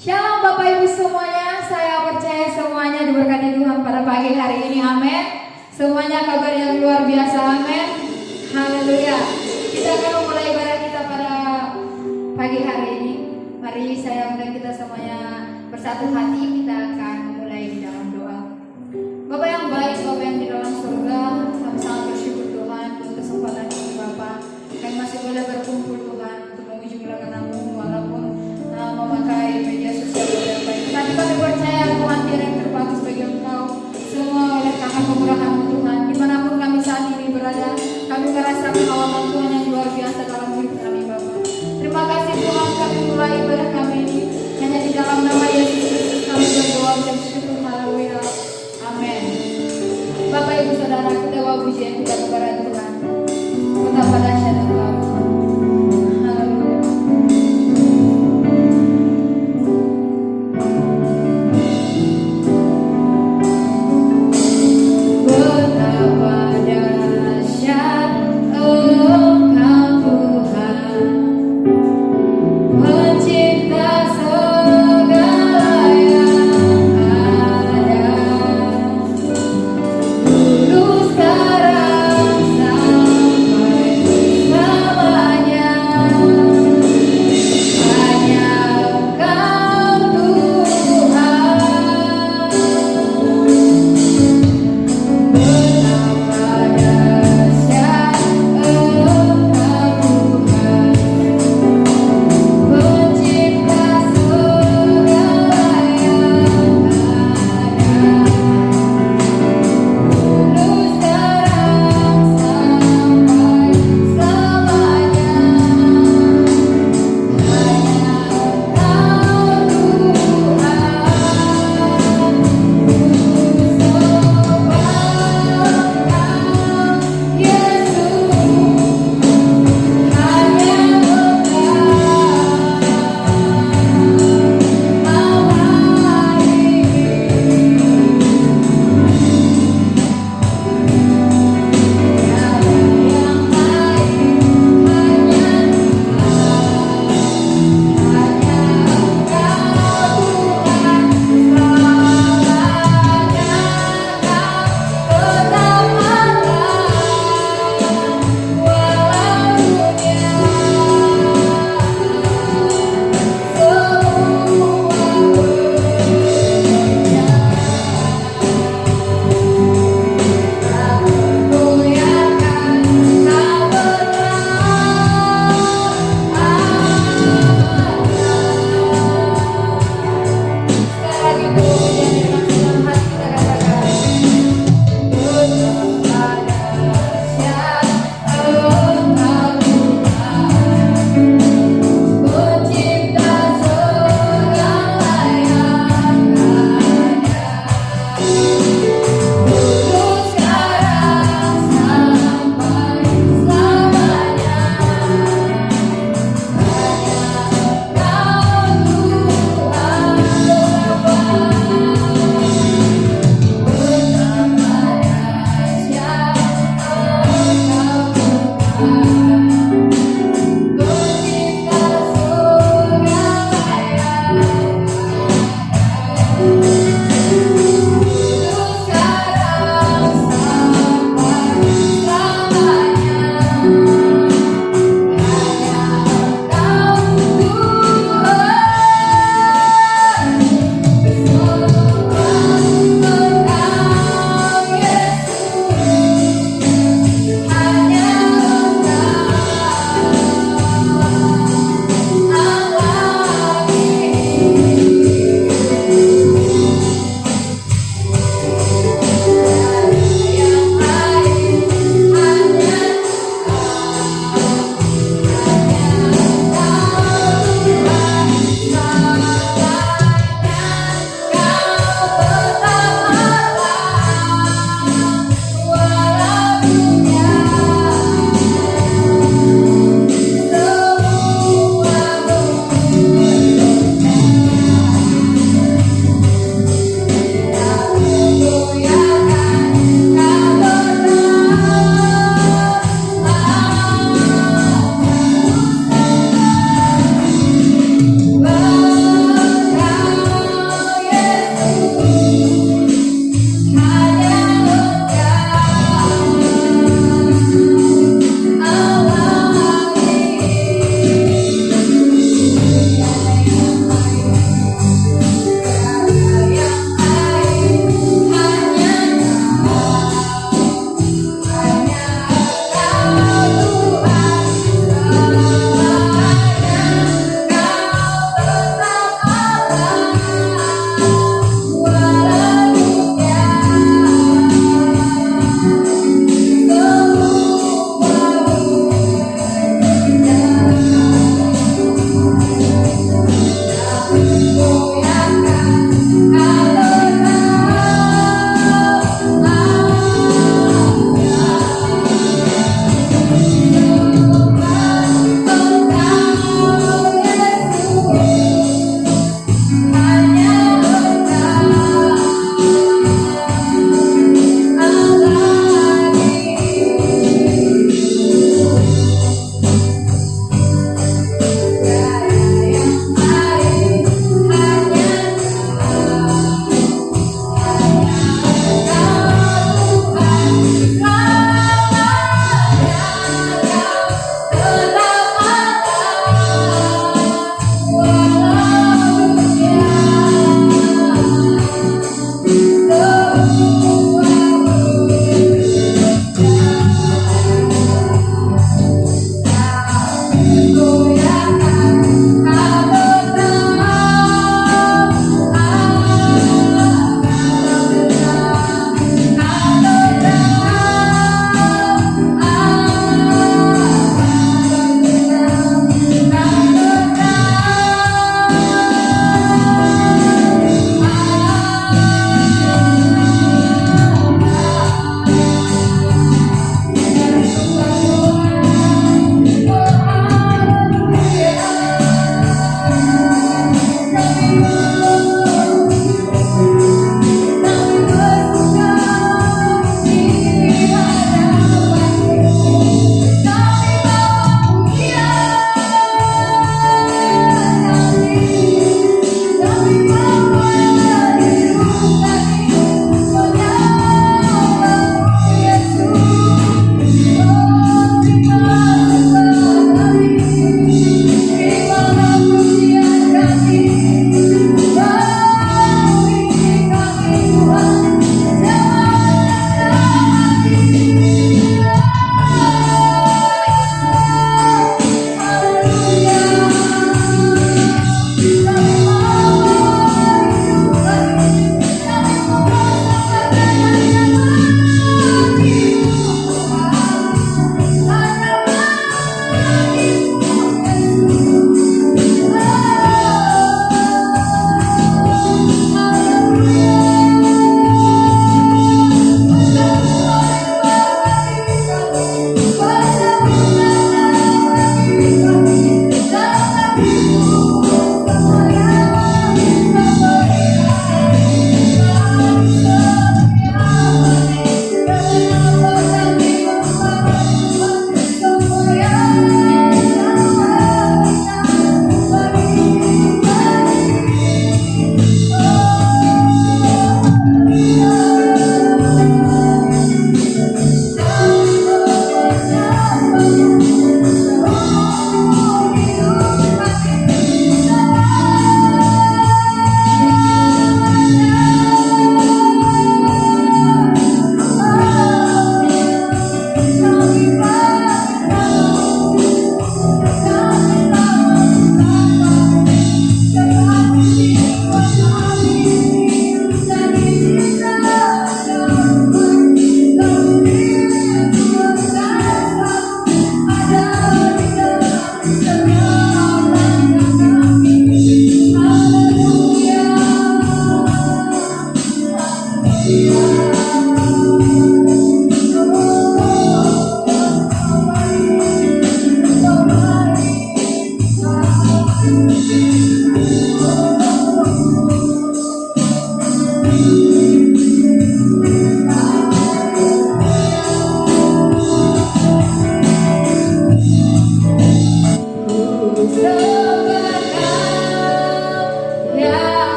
Shalom Bapak Ibu semuanya, saya percaya semuanya diberkati Tuhan pada pagi hari ini, amin. Semuanya kabar yang luar biasa, amin. Haleluya. Kita akan memulai ibadah kita pada pagi hari ini. Mari saya undang kita semuanya bersatu hati, kita akan memulai di dalam doa. Bapak yang baik, Bapak yang di dalam surga, kami sangat bersyukur Tuhan untuk kesempatan ini Bapak. Kami masih boleh berkumpul Tuhan untuk memuji nama-Mu walaupun memakai media sosial yang baik. Tapi kami percaya Tuhan tiada yang terbatas bagi Engkau. Semua oleh karena kemurahan-Mu Tuhan. Dimanapun kami saat ini berada, kami merasakan awalan Tuhan yang luar biasa dalam hidup kami Bapak. Terima kasih Tuhan, kami mulai ibadah kami ini hanya di dalam nama Yesus Kristus kami berdoa dan bersyukur. Haleluya. Amin.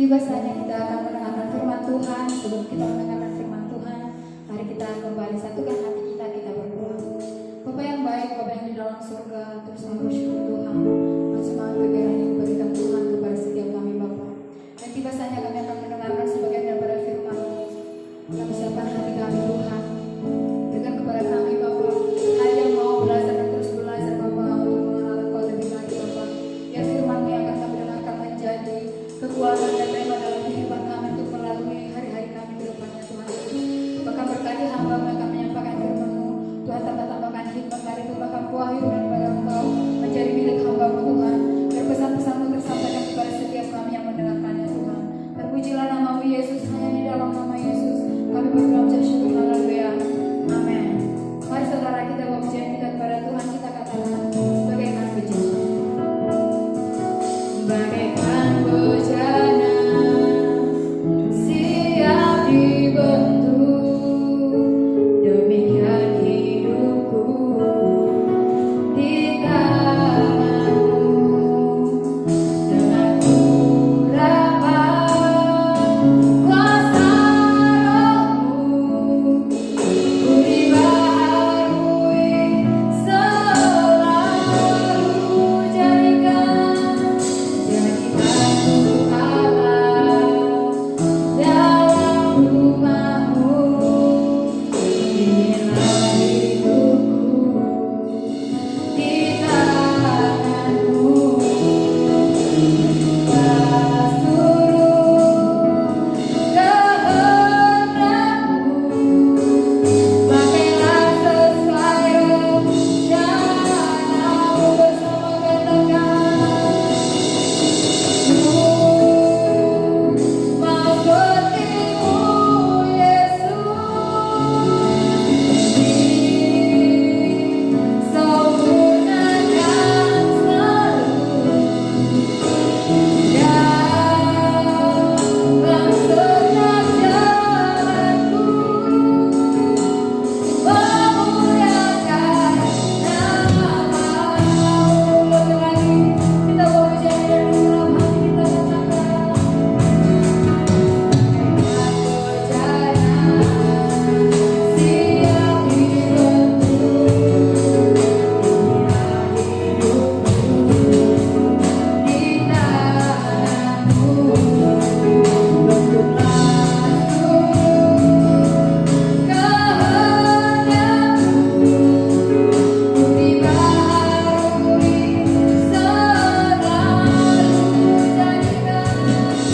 Tiba saatnya kita akan mendengarkan firman Tuhan. Sebelum kita mendengarkan firman Tuhan, mari kita kembali satukan hati kita, kita berdoa. Bapa yang baik, Bapa yang di dalam surga, terus kami bersyukur Tuhan buat semangat kegiatan yang diberikan Tuhan kepada setiap kami Bapa. Dan tiba saatnya kami akan mendengarkan sebagian daripada firman. Kami siapkan hati kami Tuhan. Berikan kepada kami Bapa hati yang mau belajar dan terus belajar Bapa untuk mengenal Engkau lebih lagi Bapa. Ya firman-Mu yang akan kami dengarkan menjadi kekuatan dan tema dalam kehidupan kami untuk melalui hari-hari kami ke depannya Tuhan Yesus. Bahkan berkati hamba-Mu yang akan menyampaikan firman-Mu. Tuhan tambahkan hikmat dari Tuhan wahyu dan pada Engkau menjadi milik hamba-Mu Tuhan. Biar pesan-pesan-Mu tersampaikan kepada setiap kami yang mendengarkannya Tuhan. Terpujilah nama-Mu Yesus, hanya di dalam nama Yesus kami berdoa bersyukur. Haleluya. Amin. Mari saudara kita bawa pujian kita kepada Tuhan, kita katakan bagaikan bejana. Bagaikan bejana siap dibentuk, demikian hidupku di tangan-Mu. Dengan urapan kuasa Roh-Mu, ku dibaharui selalu. Jadikan Allah dalam rumah-Mu. Inilah hidupku di tangan-Mu. Balas turun kehendak-Mu, pakailah sesuai rencana-Mu bersama ketegasan-Mu. Mau seperti-Mu Yesus, sempurnakan selalu dalam setiap jalanku, memuliakan nama-Mu. Ulang lagi, kita bawa pujian dari dalam hati kita katakan. Siap dibentuk, di tangan-Mu. Bentuklah kehendak-Mu, ku dibaharui selalu. Jadikan aku Allah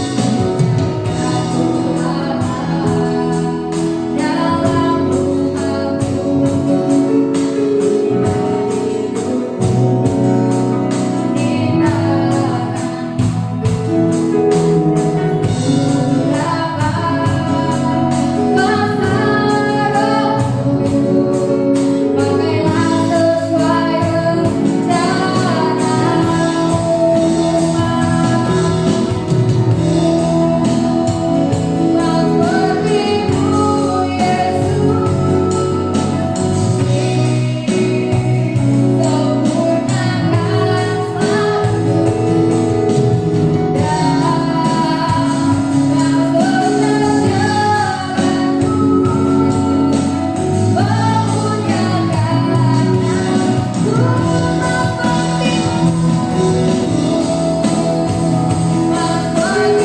dalam rumah-Mu. Inilah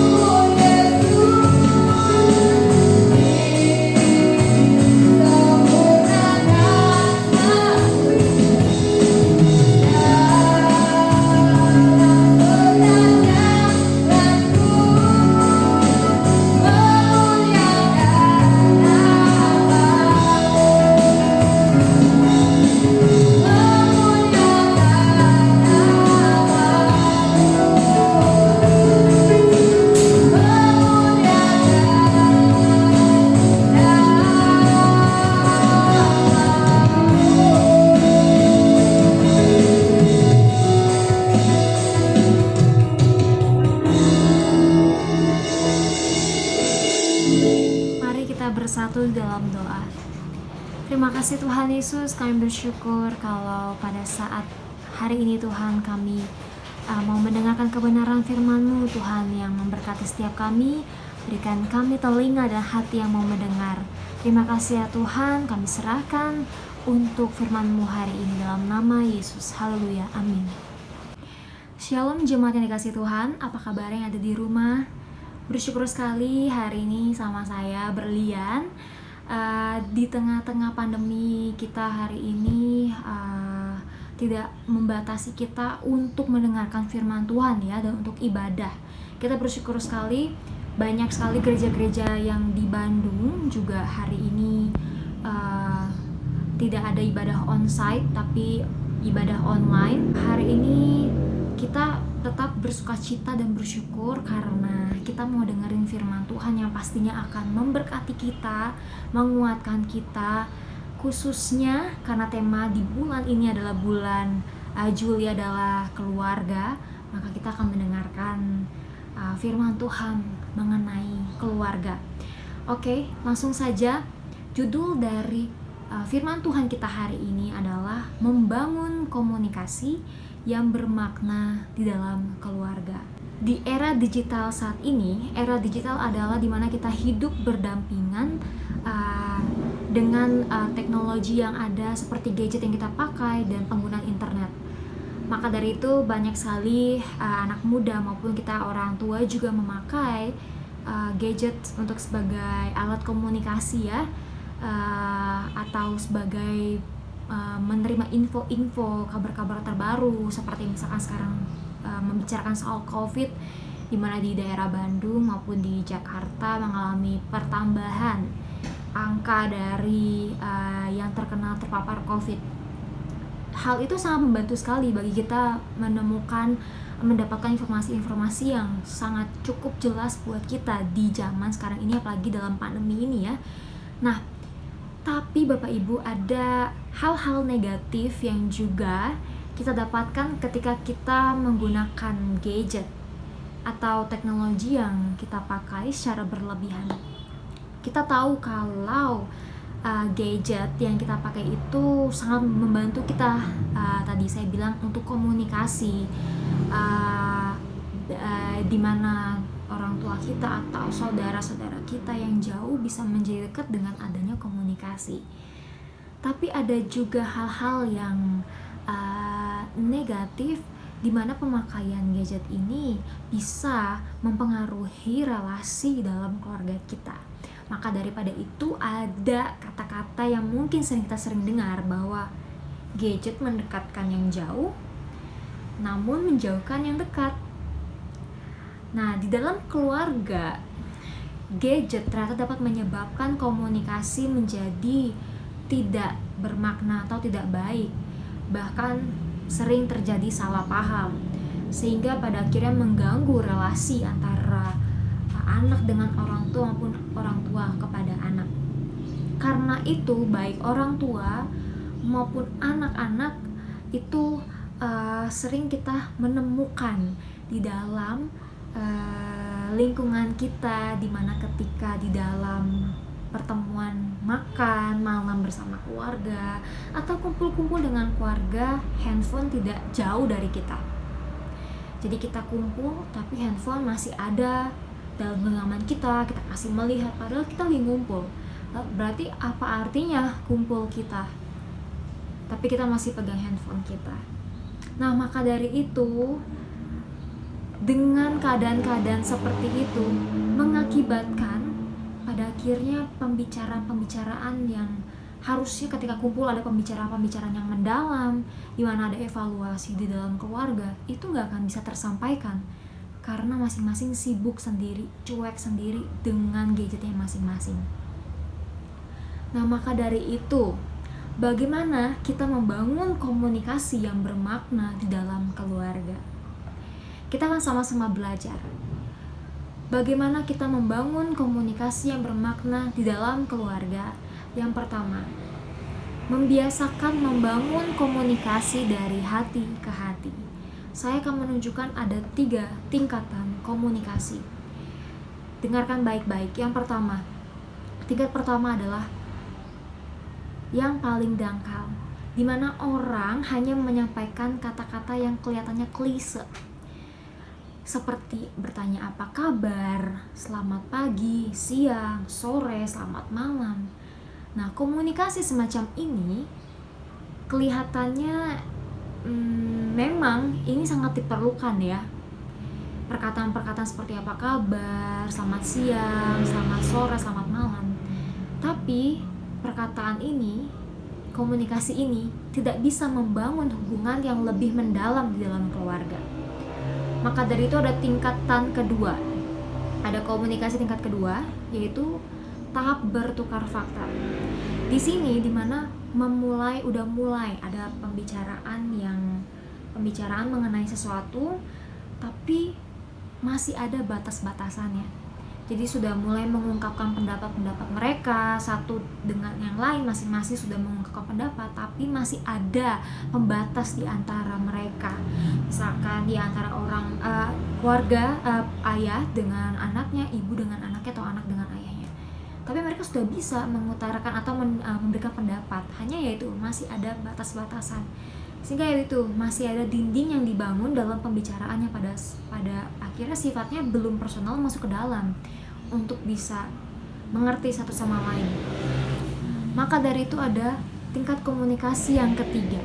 hidupku di Mari kita bersatu dalam doa. Terima kasih Tuhan Yesus, kami bersyukur kalau pada saat hari ini Tuhan kami mau mendengarkan kebenaran firman-Mu Tuhan yang memberkati setiap kami. Berikan kami telinga dan hati yang mau mendengar. Terima kasih ya Tuhan, kami serahkan untuk firman-Mu hari ini dalam nama Yesus. Haleluya, amin. Shalom jemaat yang dikasih Tuhan, apa kabar yang ada di rumah? Bersyukur sekali hari ini sama saya berlian di tengah-tengah pandemi kita hari ini tidak membatasi kita untuk mendengarkan firman Tuhan ya, dan untuk ibadah. Kita bersyukur sekali, banyak sekali gereja-gereja yang di Bandung juga hari ini tidak ada ibadah onsite tapi ibadah online. Hari ini kita tetap bersukacita dan bersyukur karena kita mau dengerin firman Tuhan yang pastinya akan memberkati kita, menguatkan kita, khususnya karena tema di bulan ini adalah bulan Juli adalah keluarga, maka kita akan mendengarkan firman Tuhan mengenai keluarga. Oke, langsung saja. Judul dari firman Tuhan kita hari ini adalah membangun komunikasi yang bermakna di dalam keluarga. Di era digital saat ini, era digital adalah dimana kita hidup berdampingan dengan teknologi yang ada seperti gadget yang kita pakai dan penggunaan internet. Maka dari itu banyak sekali anak muda maupun kita orang tua juga memakai gadget untuk sebagai alat komunikasi ya, atau sebagai menerima info-info, kabar-kabar terbaru seperti misalkan sekarang membicarakan soal COVID, di mana di daerah Bandung maupun di Jakarta mengalami pertambahan angka dari yang terpapar COVID. Hal itu sangat membantu sekali bagi kita mendapatkan informasi-informasi yang sangat cukup jelas buat kita di zaman sekarang ini, apalagi dalam pandemi ini ya. Nah, tapi Bapak Ibu, ada hal-hal negatif yang juga kita dapatkan ketika kita menggunakan gadget atau teknologi yang kita pakai secara berlebihan. Kita tahu kalau gadget yang kita pakai itu sangat membantu kita, tadi saya bilang untuk komunikasi, di mana orang tua kita atau saudara-saudara kita yang jauh bisa menjadi dekat dengan adanya komunikasi. Tapi ada juga hal-hal yang negatif, di mana pemakaian gadget ini bisa mempengaruhi relasi dalam keluarga kita. Maka daripada itu ada kata-kata yang mungkin kita sering dengar bahwa gadget mendekatkan yang jauh, namun menjauhkan yang dekat. Nah, di dalam keluarga, gadget ternyata dapat menyebabkan komunikasi menjadi tidak bermakna atau tidak baik. Bahkan sering terjadi salah paham, sehingga pada akhirnya mengganggu relasi antara anak dengan orang tua maupun orang tua kepada anak. Karena itu, baik orang tua maupun anak-anak itu sering kita menemukan di dalam lingkungan kita, dimana ketika di dalam pertemuan makan malam bersama keluarga atau kumpul-kumpul dengan keluarga, handphone tidak jauh dari kita. Jadi kita kumpul tapi handphone masih ada dalam genggaman kita kasih melihat padahal kita lagi ngumpul. Berarti apa artinya kumpul kita tapi kita masih pegang handphone kita? Nah, maka dari itu, dengan keadaan-keadaan seperti itu mengakibatkan pada akhirnya pembicaraan yang harusnya ketika kumpul ada pembicaraan yang mendalam, di mana ada evaluasi di dalam keluarga, itu nggak akan bisa tersampaikan karena masing-masing sibuk sendiri, cuek sendiri dengan gadgetnya masing-masing. Nah, maka dari itu, bagaimana kita membangun komunikasi yang bermakna di dalam keluarga? Kita akan sama-sama belajar bagaimana kita membangun komunikasi yang bermakna di dalam keluarga. Yang pertama, membiasakan membangun komunikasi dari hati ke hati. Saya akan menunjukkan ada 3 tingkatan komunikasi. Dengarkan baik-baik. Yang pertama, tingkat pertama adalah yang paling dangkal, di mana orang hanya menyampaikan kata-kata yang kelihatannya klise, seperti bertanya apa kabar, selamat pagi, siang, sore, selamat malam. Nah, komunikasi semacam ini kelihatannya memang ini sangat diperlukan ya. Perkataan-perkataan seperti apa kabar, selamat siang, selamat sore, selamat malam. Tapi perkataan ini, komunikasi ini tidak bisa membangun hubungan yang lebih mendalam di dalam keluarga. Maka dari itu ada tingkatan kedua. Ada komunikasi tingkat kedua, yaitu tahap bertukar fakta. Di sini dimana udah mulai ada pembicaraan mengenai sesuatu, tapi masih ada batas-batasannya. Jadi sudah mulai mengungkapkan pendapat-pendapat mereka satu dengan yang lain, masing-masing sudah mengungkapkan pendapat, tapi masih ada pembatas di antara mereka. Misalkan di antara orang keluarga, ayah dengan anaknya, ibu dengan anaknya, atau anak dengan ayahnya. Tapi mereka sudah bisa mengutarakan atau memberikan pendapat, hanya yaitu masih ada batas-batasan. Sehingga itu masih ada dinding yang dibangun dalam pembicaraannya, pada akhirnya sifatnya belum personal masuk ke dalam untuk bisa mengerti satu sama lain. Maka dari itu ada tingkat komunikasi yang ketiga.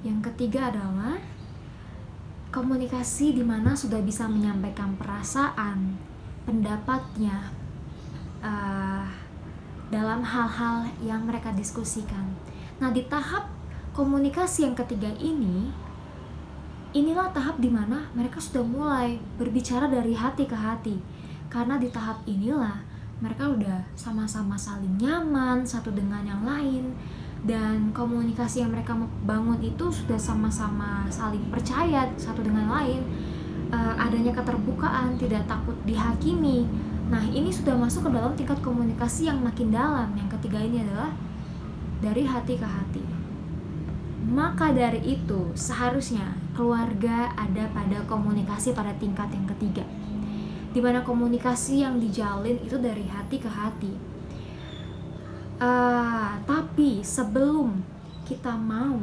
Yang ketiga adalah komunikasi di mana sudah bisa menyampaikan perasaan, pendapatnya dalam hal-hal yang mereka diskusikan. Nah, di tahap komunikasi yang ketiga inilah tahap di mana mereka sudah mulai berbicara dari hati ke hati. Karena di tahap inilah mereka udah sama-sama saling nyaman satu dengan yang lain, dan komunikasi yang mereka bangun itu sudah sama-sama saling percaya satu dengan lain, adanya keterbukaan, tidak takut dihakimi. Nah, ini sudah masuk ke dalam tingkat komunikasi yang makin dalam. Yang ketiga ini adalah dari hati ke hati. Maka dari itu seharusnya keluarga ada pada komunikasi pada tingkat yang ketiga, di mana komunikasi yang dijalin itu dari hati ke hati. Tapi sebelum kita mau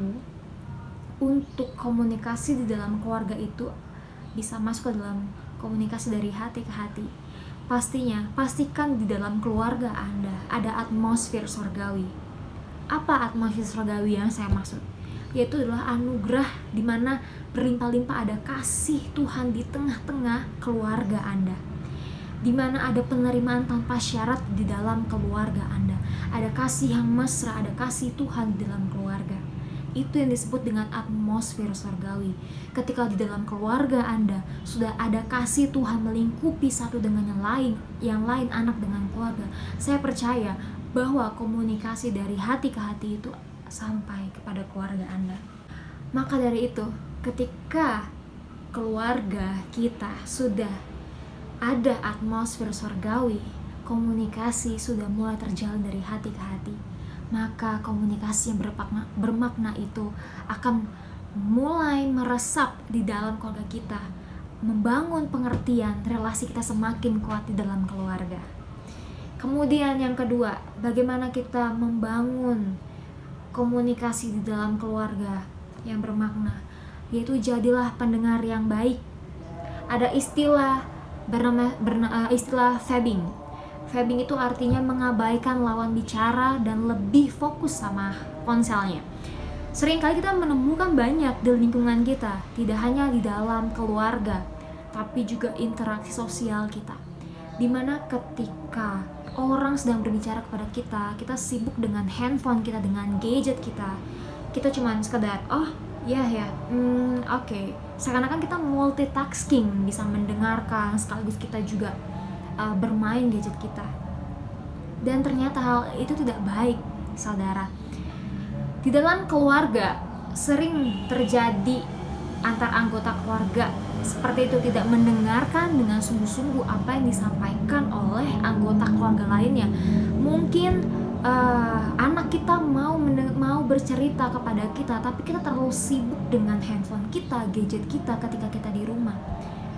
untuk komunikasi di dalam keluarga itu bisa masuk ke dalam komunikasi dari hati ke hati, pastikan di dalam keluarga Anda ada atmosfer surgawi. Apa atmosfer surgawi yang saya maksud? Yaitu adalah anugerah di mana berlimpah-limpah, ada kasih Tuhan di tengah-tengah keluarga Anda, di mana ada penerimaan tanpa syarat di dalam keluarga Anda, ada kasih yang mesra, ada kasih Tuhan di dalam keluarga. Itu yang disebut dengan atmosfer surgawi. Ketika di dalam keluarga Anda sudah ada kasih Tuhan melingkupi satu dengan yang lain anak dengan keluarga, saya percaya bahwa komunikasi dari hati ke hati itu sampai kepada keluarga Anda. Maka dari itu, ketika keluarga kita sudah ada atmosfer surgawi, komunikasi sudah mulai terjalin dari hati ke hati, maka komunikasi yang bermakna itu akan mulai meresap di dalam keluarga kita, membangun pengertian, relasi kita semakin kuat di dalam keluarga. Kemudian yang kedua, bagaimana kita membangun komunikasi di dalam keluarga yang bermakna, yaitu jadilah pendengar yang baik. Ada istilah istilah fabbing. Fabbing itu artinya mengabaikan lawan bicara dan lebih fokus sama ponselnya. Seringkali kita menemukan banyak di lingkungan kita, tidak hanya di dalam keluarga, tapi juga interaksi sosial kita, dimana ketika orang sedang berbicara kepada kita sibuk dengan handphone kita, dengan gadget kita cuman sekedar oke. Seakan-akan kita multitasking, bisa mendengarkan sekaligus kita juga bermain gadget kita. Dan ternyata hal itu tidak baik, saudara. Di dalam keluarga sering terjadi antar anggota keluarga seperti itu, tidak mendengarkan dengan sungguh-sungguh apa yang disampaikan oleh anggota keluarga lainnya. Mungkin anak kita mau bercerita kepada kita, tapi kita terlalu sibuk dengan handphone kita, gadget kita ketika kita di rumah,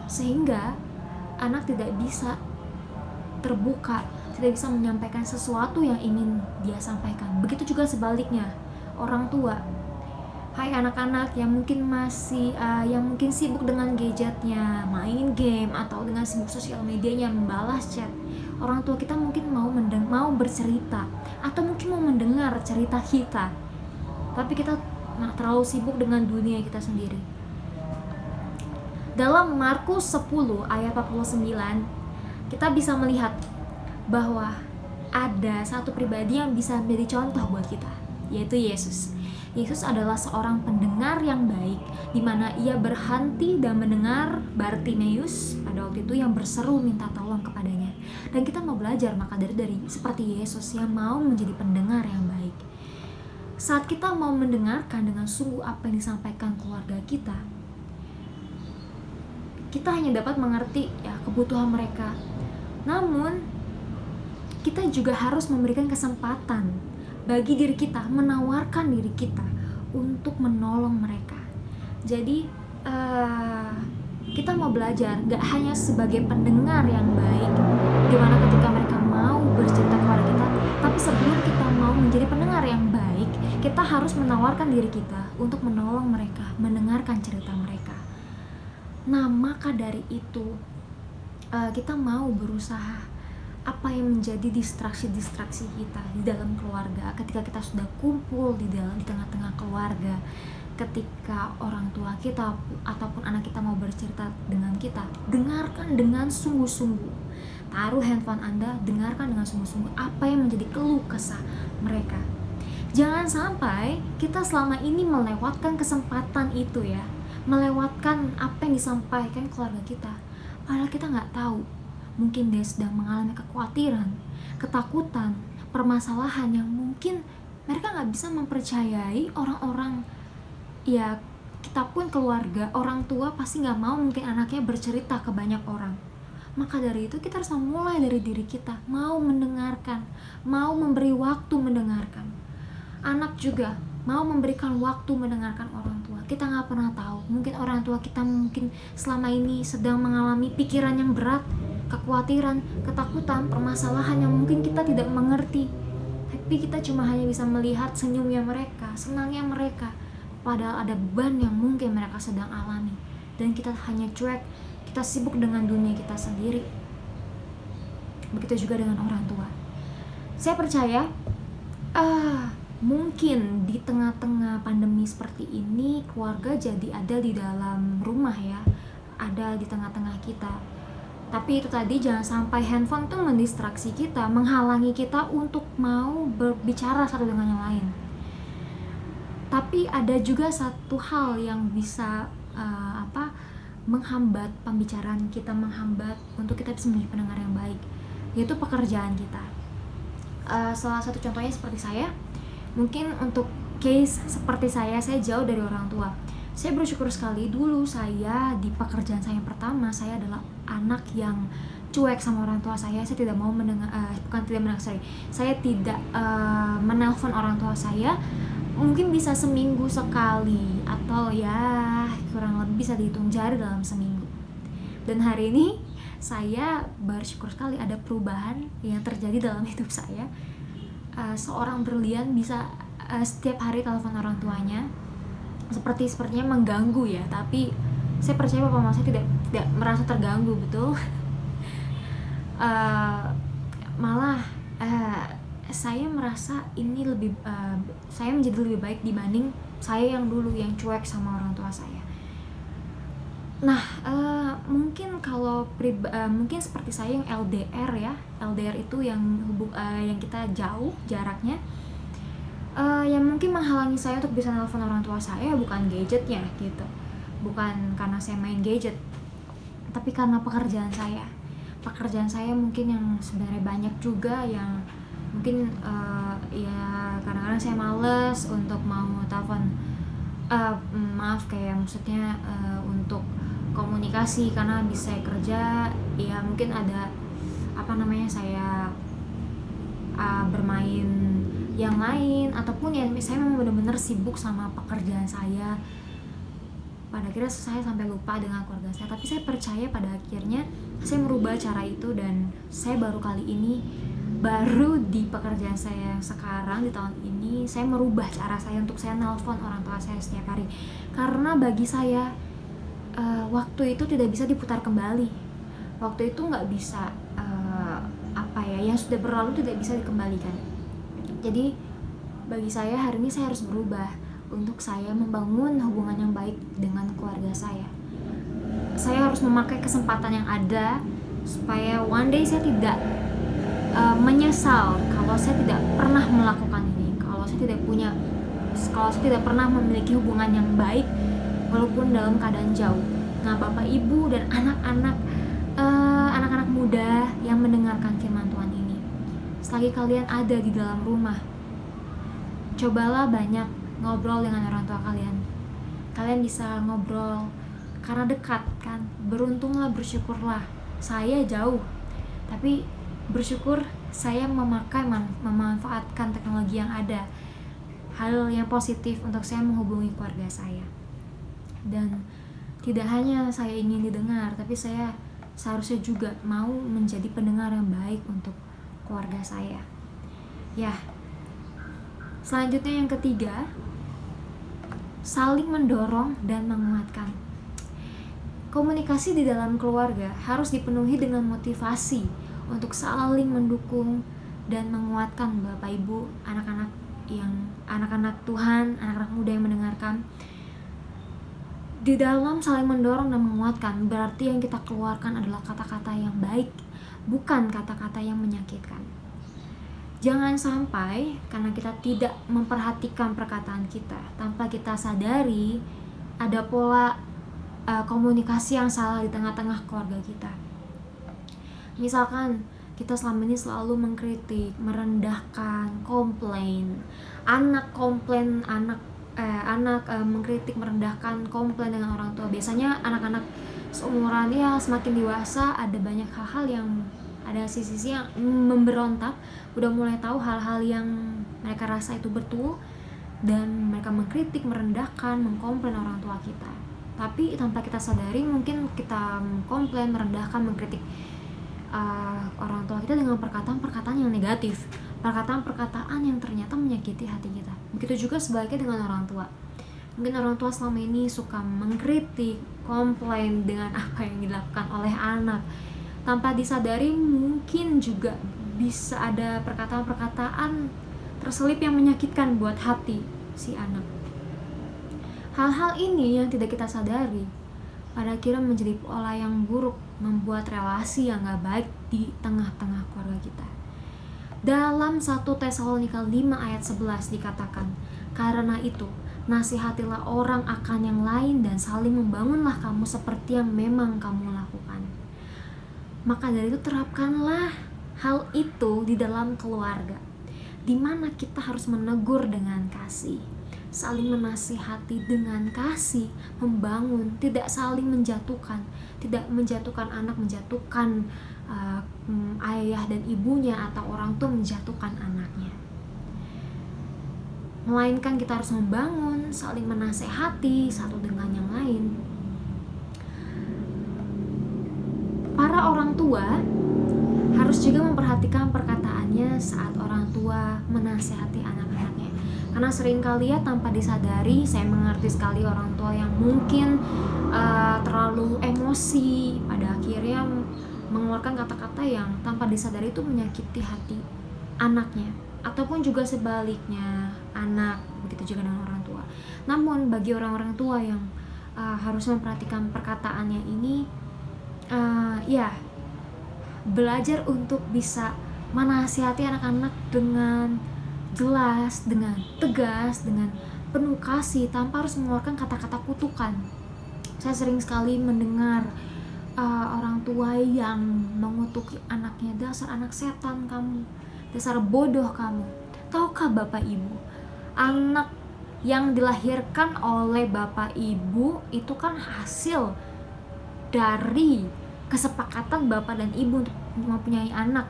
sehingga anak tidak bisa terbuka, tidak bisa menyampaikan sesuatu yang ingin dia sampaikan. Begitu juga sebaliknya, orang tua Hai anak-anak yang mungkin masih yang mungkin sibuk dengan gadgetnya, main game atau dengan sibuk sosial medianya, membalas chat. Orang tua kita mungkin mau bercerita atau mungkin mau mendengar cerita kita. Tapi kita terlalu sibuk dengan dunia kita sendiri. Dalam Markus 10 ayat 49, kita bisa melihat bahwa ada satu pribadi yang bisa menjadi contoh buat kita, yaitu Yesus. Yesus adalah seorang pendengar yang baik, di mana ia berhenti dan mendengar Bartimeus pada waktu itu yang berseru minta tolong kepadanya. Dan kita mau belajar maka dari seperti Yesus yang mau menjadi pendengar yang baik. Saat kita mau mendengarkan dengan sungguh apa yang disampaikan keluarga kita hanya dapat mengerti ya kebutuhan mereka. Namun kita juga harus memberikan kesempatan bagi diri kita, menawarkan diri kita untuk menolong mereka. Jadi kita mau belajar gak hanya sebagai pendengar yang baik, dimana ketika mereka mau bercerita kepada kita, tapi sebelum kita mau menjadi pendengar yang baik, kita harus menawarkan diri kita untuk menolong mereka, mendengarkan cerita mereka. Nah, maka dari itu kita mau berusaha apa yang menjadi distraksi kita di dalam keluarga, ketika kita sudah kumpul di tengah-tengah keluarga, ketika orang tua kita ataupun anak kita mau bercerita dengan kita, dengarkan dengan sungguh-sungguh. Taruh handphone Anda, dengarkan dengan sungguh-sungguh apa yang menjadi keluh kesah mereka. Jangan sampai kita selama ini melewatkan kesempatan itu ya, melewatkan apa yang disampaikan keluarga kita, padahal kita nggak tahu. Mungkin dia sedang mengalami kekhawatiran, ketakutan, permasalahan yang mungkin mereka gak bisa mempercayai orang-orang. Ya, kita pun keluarga, orang tua pasti gak mau mungkin anaknya bercerita ke banyak orang. Maka dari itu kita harus memulai dari diri kita, mau mendengarkan, mau memberi waktu mendengarkan. Anak juga mau memberikan waktu mendengarkan orang tua. Kita gak pernah tahu, mungkin orang tua kita mungkin selama ini sedang mengalami pikiran yang berat, kekhawatiran, ketakutan, permasalahan yang mungkin kita tidak mengerti. Tapi kita cuma hanya bisa melihat senyumnya mereka, senangnya mereka, padahal ada beban yang mungkin mereka sedang alami. Dan kita hanya cuek, kita sibuk dengan dunia kita sendiri. Begitu juga dengan orang tua. Saya percaya mungkin di tengah-tengah pandemi seperti ini, keluarga jadi ada di dalam rumah ya, ada di tengah-tengah kita. Tapi itu tadi, jangan sampai handphone tuh mendistraksi kita, menghalangi kita untuk mau berbicara satu dengan yang lain. Tapi ada juga satu hal yang bisa menghambat pembicaraan kita, menghambat untuk kita bisa menjadi pendengar yang baik, yaitu pekerjaan kita. Salah satu contohnya seperti saya, mungkin untuk case seperti saya jauh dari orang tua. Saya bersyukur sekali, dulu saya di pekerjaan saya yang pertama, saya adalah anak yang cuek sama orang tua saya. Saya tidak mau saya tidak menelpon orang tua saya. Mungkin bisa seminggu sekali, atau ya kurang lebih bisa dihitung jari dalam seminggu. Dan hari ini saya bersyukur sekali ada perubahan yang terjadi dalam hidup saya. Seorang berlian bisa setiap hari telepon orang tuanya, sepertinya mengganggu ya, tapi saya percaya papa mama saya tidak merasa terganggu, betul. Malah saya merasa ini saya menjadi lebih baik dibanding saya yang dulu yang cuek sama orang tua saya. Nah, mungkin kalau mungkin seperti saya yang LDR ya, LDR itu yang kita jauh jaraknya. Yang mungkin menghalangi saya untuk bisa nelfon orang tua saya bukan gadgetnya gitu, bukan karena saya main gadget, tapi karena pekerjaan saya mungkin yang sebenarnya banyak juga, yang mungkin ya kadang-kadang saya males untuk mau telepon, maksudnya untuk komunikasi karena habis saya kerja, ya mungkin ada saya bermain yang lain, ataupun ya saya memang benar-benar sibuk sama pekerjaan saya. Pada akhirnya saya sampai lupa dengan keluarga saya. Tapi saya percaya pada akhirnya saya merubah cara itu, dan saya baru kali ini baru di pekerjaan saya sekarang di tahun ini, saya merubah cara saya untuk saya nelpon orang tua saya setiap hari. Karena bagi saya waktu itu tidak bisa diputar kembali. Waktu itu nggak bisa yang sudah berlalu tidak bisa dikembalikan. Jadi bagi saya hari ini saya harus berubah untuk saya membangun hubungan yang baik dengan keluarga saya. Saya harus memakai kesempatan yang ada supaya one day saya tidak menyesal kalau saya tidak pernah melakukan ini, kalau saya tidak pernah memiliki hubungan yang baik walaupun dalam keadaan jauh. Nah, Bapak Ibu dan anak-anak muda yang mendengarkan firman Tuhan ini, selagi kalian ada di dalam rumah, cobalah banyak ngobrol dengan orang tua kalian. Kalian bisa ngobrol karena dekat kan, beruntunglah, bersyukurlah. Saya jauh, tapi bersyukur saya memanfaatkan teknologi yang ada, hal yang positif untuk saya menghubungi keluarga saya. Dan tidak hanya saya ingin didengar, tapi saya seharusnya juga mau menjadi pendengar yang baik untuk keluarga saya. Ya, selanjutnya yang ketiga, saling mendorong dan menguatkan. Komunikasi di dalam keluarga harus dipenuhi dengan motivasi untuk saling mendukung dan menguatkan Bapak Ibu, anak-anak Tuhan, anak-anak muda yang mendengarkan. Di dalam saling mendorong dan menguatkan, berarti yang kita keluarkan adalah kata-kata yang baik, bukan kata-kata yang menyakitkan. Jangan sampai karena kita tidak memperhatikan perkataan kita, tanpa kita sadari ada pola komunikasi yang salah di tengah-tengah keluarga kita. Misalkan kita selama ini selalu mengkritik, merendahkan, komplain. Anak mengkritik, merendahkan, komplain dengan orang tua. Biasanya anak-anak seumuran ya semakin dewasa, ada banyak hal-hal yang ada sisi-sisi yang memberontak, udah mulai tahu hal-hal yang mereka rasa itu betul, dan mereka mengkritik, merendahkan, mengkomplain orang tua kita. Tapi tanpa kita sadari mungkin kita komplain, merendahkan, mengkritik orang tua kita dengan perkataan-perkataan yang negatif, perkataan-perkataan yang ternyata menyakiti hati kita. Begitu juga sebaliknya dengan orang tua. Mungkin orang tua selama ini suka mengkritik, komplain dengan apa yang dilakukan oleh anak. Tanpa disadari mungkin juga bisa ada perkataan-perkataan terselip yang menyakitkan buat hati si anak. Hal-hal ini yang tidak kita sadari pada akhirnya menjadi pola yang buruk, membuat relasi yang gak baik di tengah-tengah keluarga kita. Dalam 1 Tesalonika 5 ayat 11 dikatakan, karena itu nasihatilah orang akan yang lain dan saling membangunlah kamu seperti yang memang kamu lakukan. Maka dari itu terapkanlah hal itu di dalam keluarga, di mana kita harus menegur dengan kasih, saling menasihati dengan kasih, membangun, tidak saling menjatuhkan, tidak menjatuhkan anak, menjatuhkan ayah dan ibunya, atau orang tua menjatuhkan anaknya. Melainkan kita harus membangun, saling menasihati satu dengan yang lain. Para orang tua harus juga memperhatikan perkataannya saat orang tua menasihati anak-anaknya. Karena seringkali ya tanpa disadari, saya mengerti sekali orang tua yang mungkin terlalu emosi, pada akhirnya mengeluarkan kata-kata yang tanpa disadari itu menyakiti hati anaknya, ataupun juga sebaliknya, anak begitu juga dengan orang tua. Namun bagi orang-orang tua yang harus memperhatikan perkataannya ini, belajar untuk bisa menasihati anak-anak dengan jelas, dengan tegas, dengan penuh kasih, tanpa harus mengeluarkan kata-kata kutukan. Saya sering sekali mendengar orang tua yang mengutuki anaknya, dasar anak setan kamu, dasar bodoh kamu. Tahukah Bapak Ibu, anak yang dilahirkan oleh Bapak Ibu itu kan hasil dari kesepakatan Bapak dan Ibu untuk mempunyai anak,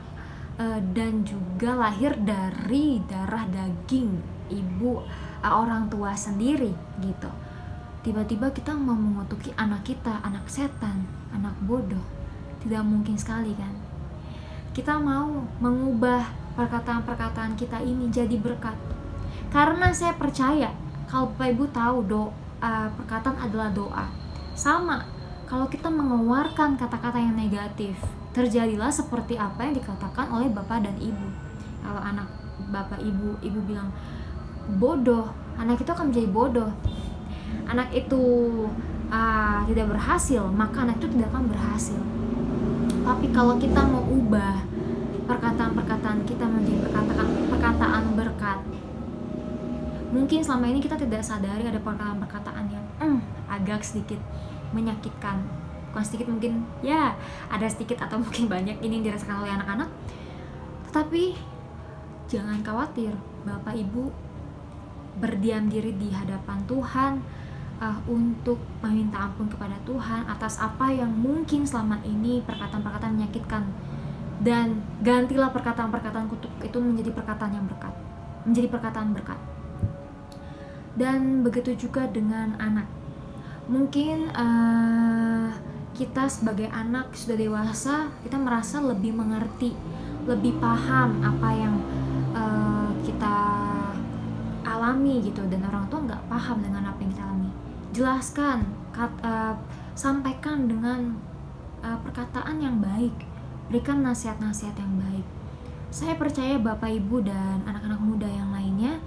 dan juga lahir dari darah daging ibu, orang tua sendiri gitu. Tiba-tiba kita mau mengutuki anak kita, anak setan, anak bodoh, tidak mungkin sekali kan. Kita mau mengubah perkataan-perkataan kita ini jadi berkat. Karena saya percaya kalau Bapak Ibu tahu perkataan adalah doa. Sama kalau kita mengeluarkan kata-kata yang negatif, terjadilah seperti apa yang dikatakan oleh Bapak dan Ibu. Kalau anak Bapak Ibu bilang bodoh, anak itu akan menjadi bodoh. Anak itu tidak berhasil, maka anak itu tidak akan berhasil. Tapi kalau kita mau ubah perkataan-perkataan kita menjadi perkataan berkat, mungkin selama ini kita tidak sadari ada perkataan-perkataan yang agak sedikit menyakitkan. Bukan sedikit, mungkin ya ada sedikit atau mungkin banyak ini yang dirasakan oleh anak-anak. Tetapi jangan khawatir, Bapak Ibu berdiam diri di hadapan Tuhan untuk meminta ampun kepada Tuhan atas apa yang mungkin selama ini perkataan-perkataan menyakitkan, dan gantilah perkataan-perkataan kutuk itu menjadi perkataan yang berkat, menjadi perkataan berkat. Dan begitu juga dengan anak. Mungkin kita sebagai anak sudah dewasa, kita merasa lebih mengerti, lebih paham apa yang kita alami gitu, dan orang tua nggak paham dengan apa yang kita alami. Jelaskan, sampaikan dengan perkataan yang baik, berikan nasihat-nasihat yang baik. Saya percaya Bapak Ibu dan anak-anak muda yang lainnya,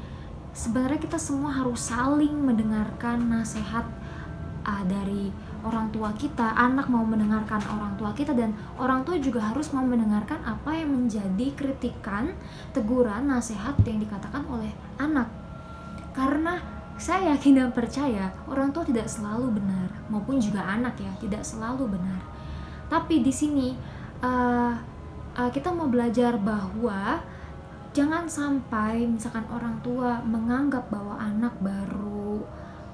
sebenarnya kita semua harus saling mendengarkan nasihat dari orang tua kita. Anak mau mendengarkan orang tua kita, dan orang tua juga harus mau mendengarkan apa yang menjadi kritikan, teguran, nasihat yang dikatakan oleh anak. Karena saya yakin dan percaya orang tua tidak selalu benar, maupun juga anak ya tidak selalu benar. Tapi di sini kita mau belajar bahwa jangan sampai misalkan orang tua menganggap bahwa anak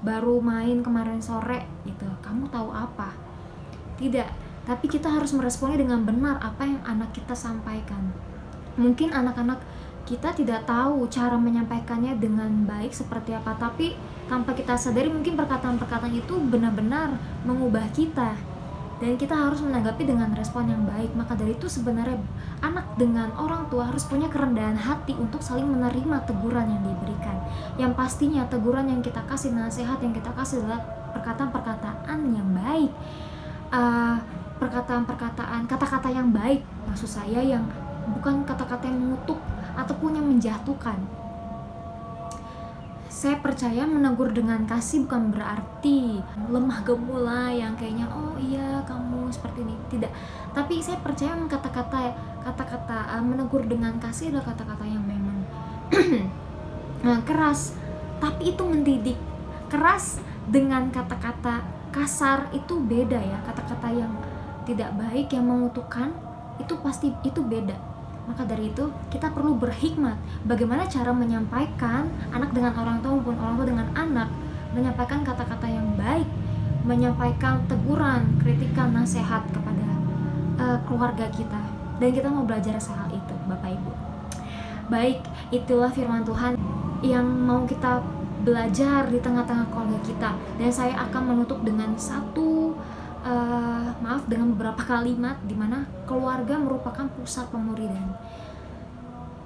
baru main kemarin sore gitu, kamu tahu apa? Tidak, tapi kita harus meresponnya dengan benar apa yang anak kita sampaikan. Mungkin anak-anak kita tidak tahu cara menyampaikannya dengan baik seperti apa, tapi tanpa kita sadari mungkin perkataan-perkataan itu benar-benar mengubah kita, dan kita harus menanggapi dengan respon yang baik. Maka dari itu sebenarnya anak dengan orang tua harus punya kerendahan hati untuk saling menerima teguran yang diberikan. Yang pastinya teguran yang kita kasih, nasihat yang kita kasih adalah perkataan-perkataan yang baik, perkataan-perkataan, kata-kata yang baik, maksud saya, yang bukan kata-kata yang mengutuk ataupun yang menjatuhkan. Saya percaya menegur dengan kasih bukan berarti lemah gemula yang kayaknya oh iya kamu seperti ini, tidak. Tapi saya percaya kata-kata menegur dengan kasih adalah kata-kata yang memang keras, tapi itu mendidik. Keras dengan kata-kata kasar itu beda ya. Kata-kata yang tidak baik, yang mengutukkan, itu pasti itu beda. Maka dari itu kita perlu berhikmat bagaimana cara menyampaikan anak dengan orang tua maupun orang tua dengan anak, menyampaikan kata-kata yang baik, menyampaikan teguran, kritikan, nasihat kepada keluarga kita. Dan kita mau belajar hal itu, Bapak Ibu. Baik, itulah firman Tuhan yang mau kita belajar di tengah-tengah keluarga kita. Dan saya akan menutup dengan dengan beberapa kalimat di mana keluarga merupakan pusat pemuridan,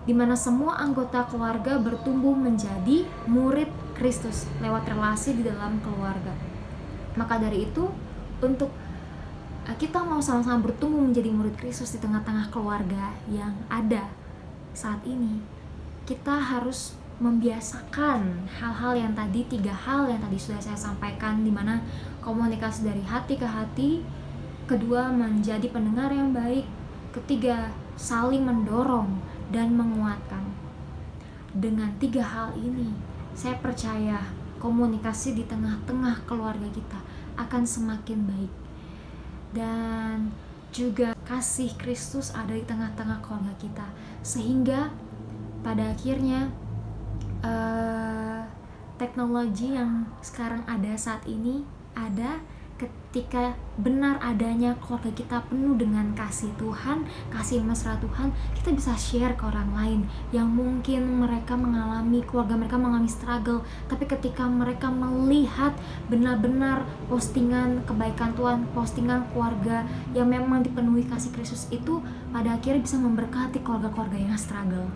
di mana semua anggota keluarga bertumbuh menjadi murid Kristus lewat relasi di dalam keluarga. Maka dari itu, untuk kita mau sama-sama bertumbuh menjadi murid Kristus di tengah-tengah keluarga yang ada saat ini, kita harus membiasakan hal-hal yang tadi, 3 hal yang tadi sudah saya sampaikan, di mana komunikasi dari hati ke hati, kedua menjadi pendengar yang baik, ketiga saling mendorong dan menguatkan. Dengan 3 hal ini, saya percaya komunikasi di tengah-tengah keluarga kita akan semakin baik, dan juga kasih Kristus ada di tengah-tengah keluarga kita, sehingga pada akhirnya teknologi yang sekarang ada saat ini ada, ketika benar adanya keluarga kita penuh dengan kasih Tuhan, kasih mesra Tuhan, kita bisa share ke orang lain yang mungkin mereka mengalami, keluarga mereka mengalami struggle, tapi ketika mereka melihat benar-benar postingan kebaikan Tuhan, postingan keluarga yang memang dipenuhi kasih Kristus itu, pada akhirnya bisa memberkati keluarga-keluarga yang struggle.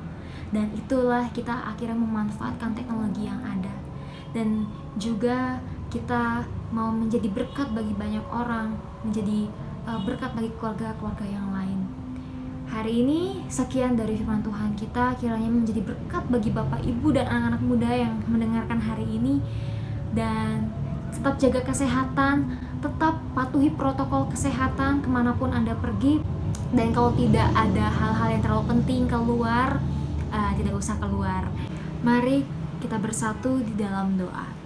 Dan itulah kita akhirnya memanfaatkan teknologi yang ada. Dan juga kita mau menjadi berkat bagi banyak orang, menjadi berkat bagi keluarga-keluarga yang lain. Hari ini sekian dari firman Tuhan kita, kiranya menjadi berkat bagi Bapak, Ibu, dan anak-anak muda yang mendengarkan hari ini. Dan tetap jaga kesehatan, tetap patuhi protokol kesehatan kemanapun Anda pergi. Dan kalau tidak ada hal-hal yang terlalu penting keluar, tidak usah keluar. Mari kita bersatu di dalam doa.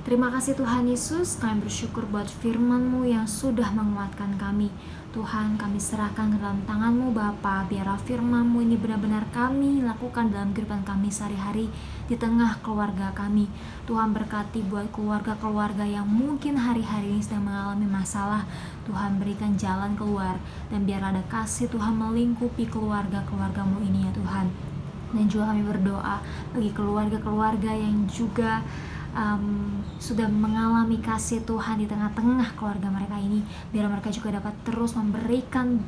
Terima kasih Tuhan Yesus, kami bersyukur buat firman-Mu yang sudah menguatkan kami. Tuhan, kami serahkan ke dalam tangan-Mu Bapa, biarlah firman-Mu ini benar-benar kami lakukan dalam kehidupan kami sehari-hari di tengah keluarga kami. Tuhan berkati buat keluarga-keluarga yang mungkin hari-hari ini sedang mengalami masalah. Tuhan berikan jalan keluar, dan biarlah ada kasih Tuhan melingkupi keluarga-keluarga-Mu ini ya Tuhan. Dan juga kami berdoa bagi keluarga-keluarga yang juga sudah mengalami kasih Tuhan di tengah-tengah keluarga mereka ini, biar mereka juga dapat terus memberikan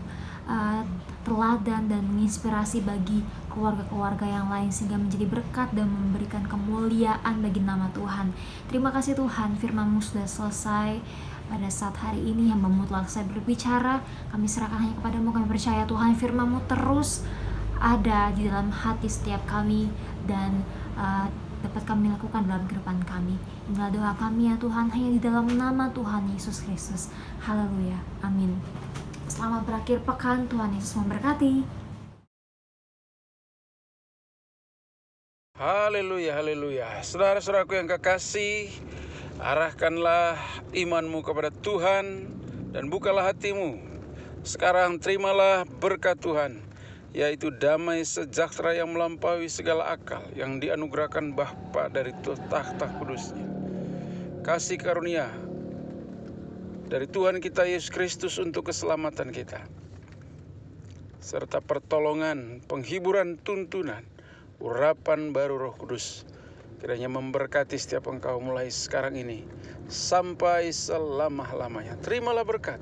teladan dan menginspirasi bagi keluarga-keluarga yang lain, sehingga menjadi berkat dan memberikan kemuliaan bagi nama Tuhan. Terima kasih Tuhan, firman-Mu sudah selesai pada saat hari ini. Hamba-Mu telah selesai berbicara, kami serahkan hanya kepada-Mu. Kami percaya Tuhan, firman-Mu terus ada di dalam hati setiap kami, dan dapat kami lakukan dalam kehidupan kami. Inilah doa kami ya Tuhan, hanya di dalam nama Tuhan Yesus Kristus. Haleluya, amin. Selamat berakhir pekan, Tuhan Yesus memberkati. Haleluya, haleluya. Saudara-saudaraku yang kekasih, arahkanlah imanmu kepada Tuhan dan bukalah hatimu. Sekarang terimalah berkat Tuhan, yaitu damai sejahtera yang melampaui segala akal, yang dianugerahkan Bapa dari tahta kudusnya. Kasih karunia dari Tuhan kita Yesus Kristus untuk keselamatan kita, serta pertolongan, penghiburan, tuntunan, urapan baru Roh Kudus, kiranya memberkati setiap engkau mulai sekarang ini sampai selama-lamanya. Terimalah berkat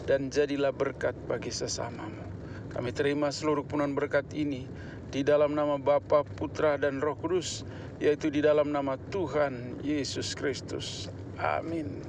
dan jadilah berkat bagi sesamamu. Kami terima seluruh penuhan berkat ini di dalam nama Bapa, Putra, dan Roh Kudus, yaitu di dalam nama Tuhan Yesus Kristus. Amin.